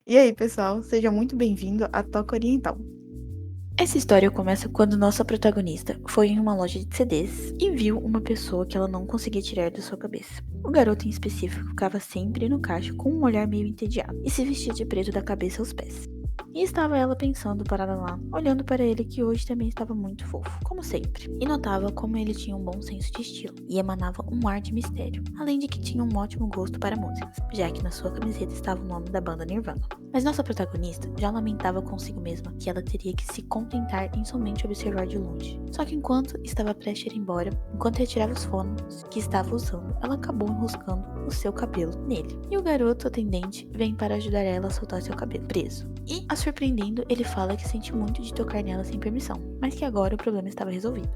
E aí, pessoal, seja muito bem-vindo à Toca Oriental. Essa história começa quando nossa protagonista foi em uma loja de CDs e viu uma pessoa que ela não conseguia tirar da sua cabeça. O garoto em específico ficava sempre no caixa com um olhar meio entediado e se vestia de preto da cabeça aos pés. E estava ela pensando parada lá, olhando para ele que hoje também estava muito fofo, como sempre, e notava como ele tinha um bom senso de estilo e emanava um ar de mistério, além de que tinha um ótimo gosto para músicas, já que na sua camiseta estava o nome da banda Nirvana. Mas nossa protagonista já lamentava consigo mesma que ela teria que se contentar em somente observar de longe. Só que enquanto estava prestes a ir embora, enquanto retirava os fones que estava usando, ela acabou enroscando o seu cabelo nele. E o garoto atendente vem para ajudar ela a soltar seu cabelo preso. E, a surpreendendo, ele fala que sente muito de tocar nela sem permissão, mas que agora o problema estava resolvido.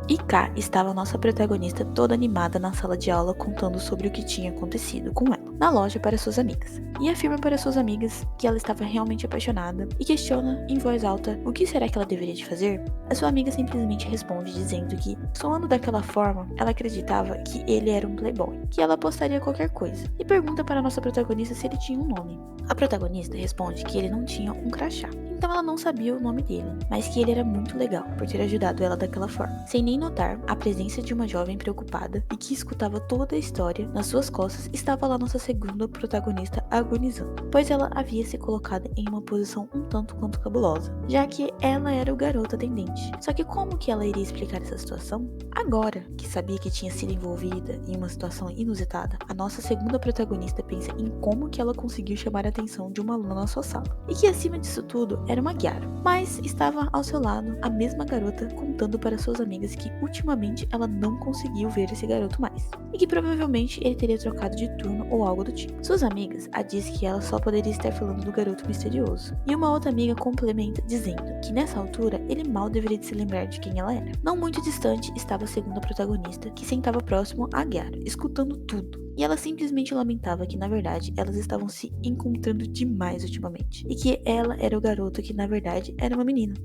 E cá estava a nossa protagonista toda animada na sala de aula contando sobre o que tinha acontecido com ela na loja para suas amigas. E afirma para suas amigas que ela estava realmente apaixonada e questiona em voz alta o que será que ela deveria de fazer. A sua amiga simplesmente responde dizendo que, soando daquela forma, ela acreditava que ele era um playboy, que ela apostaria qualquer coisa, e pergunta para a nossa protagonista se ele tinha um nome. A protagonista responde que ele não tinha um crachá. Então ela não sabia o nome dele, mas que ele era muito legal por ter ajudado ela daquela forma, sem nem notar a presença de uma jovem preocupada e que escutava toda a história. Nas suas costas estava lá nossa segunda protagonista agonizando, pois ela havia se colocado em uma posição um tanto quanto cabulosa, já que ela era o garoto atendente. Só que como que ela iria explicar essa situação? Agora que sabia que tinha sido envolvida em uma situação inusitada, a nossa segunda protagonista pensa em como que ela conseguiu chamar a atenção de uma aluna na sua sala, e que acima disso tudo era uma Gyaro, mas estava ao seu lado a mesma garota contando para suas amigas que ultimamente ela não conseguiu ver esse garoto mais, e que provavelmente ele teria trocado de turno ou algo do tipo. Suas amigas a diz que ela só poderia estar falando do garoto misterioso, e uma outra amiga complementa dizendo que nessa altura ele mal deveria de se lembrar de quem ela era. Não muito distante estava a segunda protagonista, que sentava próximo a Gyaro, escutando tudo. E ela simplesmente lamentava que, na verdade, elas estavam se encontrando demais ultimamente. E que ela era o garoto que, na verdade, era uma menina.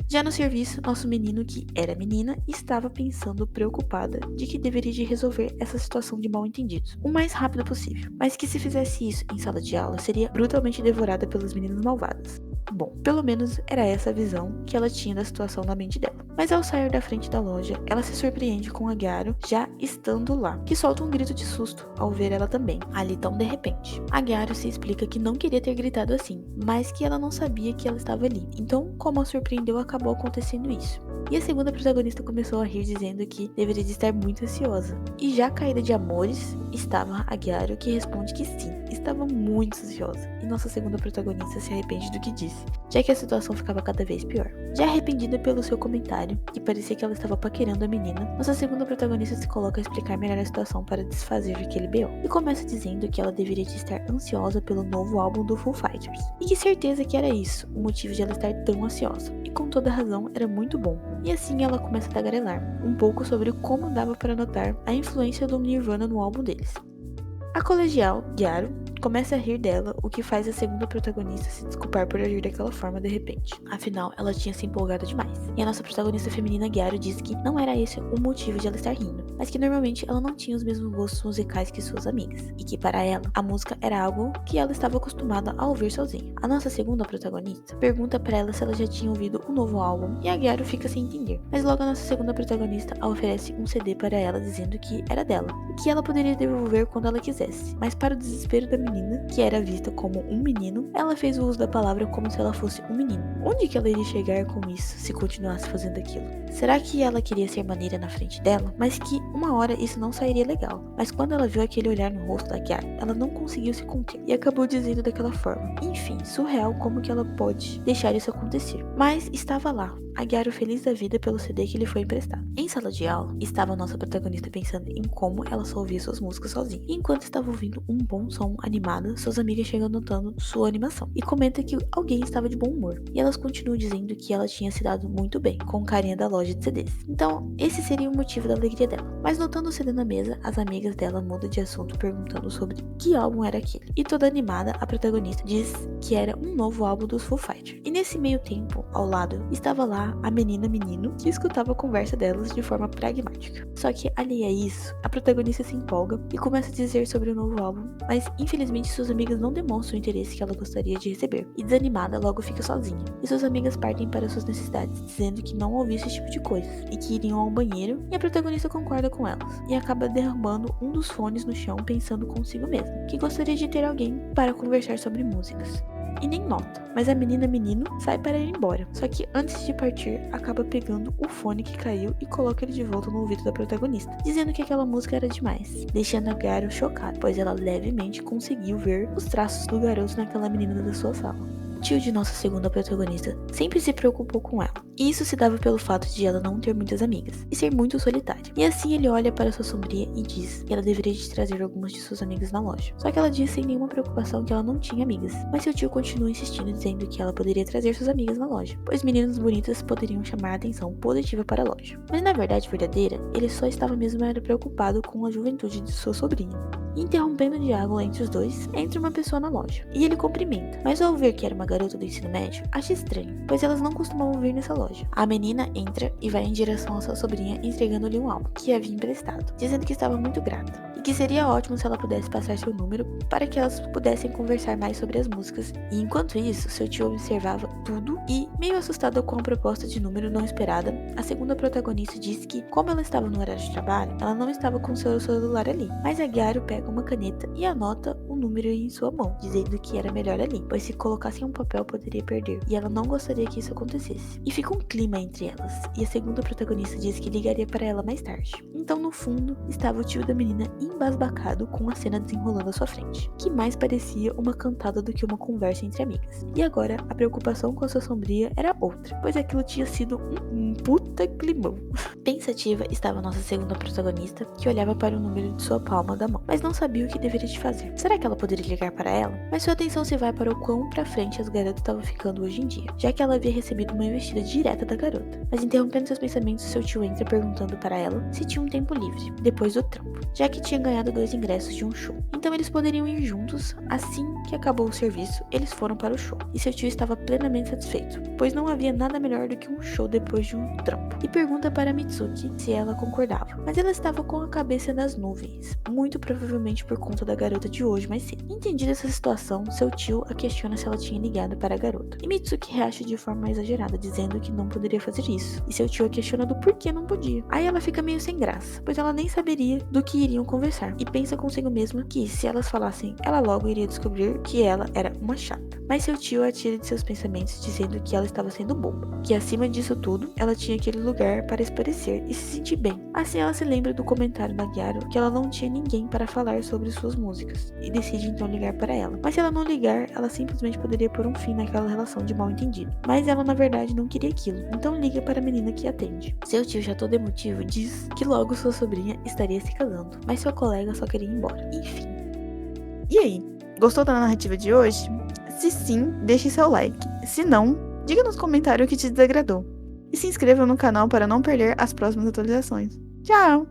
Já no serviço, nosso menino, que era menina, estava pensando preocupada de que deveria de resolver essa situação de mal-entendidos o mais rápido possível, mas que se fizesse isso em sala de aula, seria brutalmente devorada pelas meninas malvadas. Bom, pelo menos era essa a visão que ela tinha da situação na mente dela. Mas ao sair da frente da loja, ela se surpreende com a Gyaro já estando lá, que solta um grito de susto ao ver ela também, ali tão de repente. A Gyaro se explica que não queria ter gritado assim, mas que ela não sabia que ela estava ali. Então, como a surpreendeu, acabou acontecendo isso. E a segunda protagonista começou a rir dizendo que deveria de estar muito ansiosa. E já caída de amores, estava a Gyaro, que responde que sim, estava muito ansiosa. E nossa segunda protagonista se arrepende do que disse, já que a situação ficava cada vez pior. Já arrependida pelo seu comentário, que parecia que ela estava paquerando a menina, nossa segunda protagonista se coloca a explicar melhor a situação para desfazer aquele BO. E começa dizendo que ela deveria de estar ansiosa pelo novo álbum do Foo Fighters. E que certeza que era isso, o motivo de ela estar tão ansiosa. E com toda razão, era muito bom. E assim ela começa a tagarelar um pouco sobre como dava para notar a influência do Nirvana no álbum deles. A colegial, Gyaro, começa a rir dela, o que faz a segunda protagonista se desculpar por agir daquela forma de repente. Afinal, ela tinha se empolgado demais. E a nossa protagonista feminina, Gyaro, diz que não era esse o motivo de ela estar rindo, mas que normalmente ela não tinha os mesmos gostos musicais que suas amigas, e que para ela, a música era algo que ela estava acostumada a ouvir sozinha. A nossa segunda protagonista pergunta para ela se ela já tinha ouvido o novo álbum, e a Gyaro fica sem entender. Mas logo a nossa segunda protagonista oferece um CD para ela dizendo que era dela, e que ela poderia devolver quando ela quisesse. Mas para o desespero da menina, que era vista como um menino, ela fez o uso da palavra como se ela fosse um menino. Onde que ela iria chegar com isso se continuasse fazendo aquilo? Será que ela queria ser maneira na frente dela? Mas que uma hora isso não sairia legal. Mas quando ela viu aquele olhar no rosto da Gyaro, ela não conseguiu se conter e acabou dizendo daquela forma. Enfim, surreal como que ela pode deixar isso acontecer. Mas estava lá, a Gyaro feliz da vida pelo CD que lhe foi emprestado. Em sala de aula, estava a nossa protagonista pensando em como ela só ouvia suas músicas sozinha. E enquanto estava ouvindo um bom som animado, suas amigas chegam notando sua animação e comenta que alguém estava de bom humor. E elas continuam dizendo que ela tinha se dado muito bem com o carinha da loja de CDs. Então, esse seria o motivo da alegria dela. Mas notando o CD na mesa, as amigas dela mudam de assunto perguntando sobre que álbum era aquele. E toda animada, a protagonista diz que era um novo álbum dos Foo Fighters. E nesse meio tempo, ao lado, estava lá a menino que escutava a conversa delas de forma pragmática. Só que, alheia a isso, a protagonista se empolga e começa a dizer sobre o novo álbum, mas infelizmente infelizmente suas amigas não demonstram o interesse que ela gostaria de receber, e desanimada logo fica sozinha. E suas amigas partem para suas necessidades, dizendo que não ouviu esse tipo de coisas, e que iriam ao banheiro, e a protagonista concorda com elas, e acaba derrubando um dos fones no chão pensando consigo mesma, que gostaria de ter alguém para conversar sobre músicas. E nem nota, mas a menino sai para ir embora. Só que antes de partir, acaba pegando o fone que caiu e coloca ele de volta no ouvido da protagonista, dizendo que aquela música era demais, deixando a Garo chocada, pois ela levemente conseguiu ver os traços do garoto naquela menina da sua sala. O tio de nossa segunda protagonista sempre se preocupou com ela, e isso se dava pelo fato de ela não ter muitas amigas e ser muito solitária. E assim ele olha para sua sombria e diz que ela deveria de trazer algumas de suas amigas na loja. Só que ela diz sem nenhuma preocupação que ela não tinha amigas, mas seu tio continua insistindo dizendo que ela poderia trazer suas amigas na loja, pois meninas bonitas poderiam chamar a atenção positiva para a loja. Mas na verdade verdadeira, ele só estava mesmo era preocupado com a juventude de sua sobrinha. Interrompendo o diálogo entre os dois, entra uma pessoa na loja, e ele cumprimenta, mas ao ver que era uma garota do ensino médio, acha estranho, pois elas não costumavam vir nessa loja. A menina entra e vai em direção à sua sobrinha, entregando-lhe um álbum que havia emprestado, dizendo que estava muito grata, e que seria ótimo se ela pudesse passar seu número para que elas pudessem conversar mais sobre as músicas. E enquanto isso, seu tio observava tudo e, meio assustada com a proposta de número não esperada, a segunda protagonista disse que, como ela estava no horário de trabalho, ela não estava com seu celular ali, mas a Garo pega uma caneta e anota o número em sua mão, dizendo que era melhor ali, pois se colocasse em um papel poderia perder, e ela não gostaria que isso acontecesse. E fica um clima entre elas, e a segunda protagonista diz que ligaria para ela mais tarde. Então no fundo, estava o tio da menina embasbacado com a cena desenrolando à sua frente, que mais parecia uma cantada do que uma conversa entre amigas. E agora, a preocupação com a sua sombria era outra, pois aquilo tinha sido um puta climão. Pensativa estava nossa segunda protagonista, que olhava para o número de sua palma da mão, mas não sabia o que deveria de fazer. Será que ela poderia ligar para ela? Mas sua atenção se vai para o quão pra frente as garotas estavam ficando hoje em dia, já que ela havia recebido uma investida direta da garota. Mas interrompendo seus pensamentos, seu tio entra perguntando para ela se tinha um tempo livre, depois do trampo, já que tinha ganhado 2 ingressos de um show. Então eles poderiam ir juntos. Assim que acabou o serviço, eles foram para o show, e seu tio estava plenamente satisfeito, pois não havia nada melhor do que um show depois de um trampo, e pergunta para Mitsuki se ela concordava, mas ela estava com a cabeça nas nuvens, muito provavelmente por conta da garota de hoje mais cedo. Entendida essa situação, seu tio a questiona se ela tinha ligado para a garota, e Mitsuki reage de forma exagerada, dizendo que não poderia fazer isso, e seu tio a questiona do porquê não podia. Aí ela fica meio sem graça, pois ela nem saberia do que iriam conversar, e pensa consigo mesma que, se elas falassem, ela logo iria descobrir que ela era uma chata. Mas seu tio a tira de seus pensamentos, dizendo que ela estava sendo boba, que acima disso tudo, ela tinha aquele lugar para esparecer e se sentir bem. Assim ela se lembra do comentário da Garo que ela não tinha ninguém para falar sobre suas músicas, e decide então ligar para ela. Mas se ela não ligar, ela simplesmente poderia pôr um fim naquela relação de mal entendido. Mas ela na verdade não queria aquilo, então liga para a menina que atende. Seu tio, já todo emotivo, diz que logo sua sobrinha estaria se casando, mas seu colega só queria ir embora. Enfim. E aí, gostou da narrativa de hoje? Se sim, deixe seu like. Se não, diga nos comentários o que te desagradou. E se inscreva no canal para não perder as próximas atualizações. Tchau!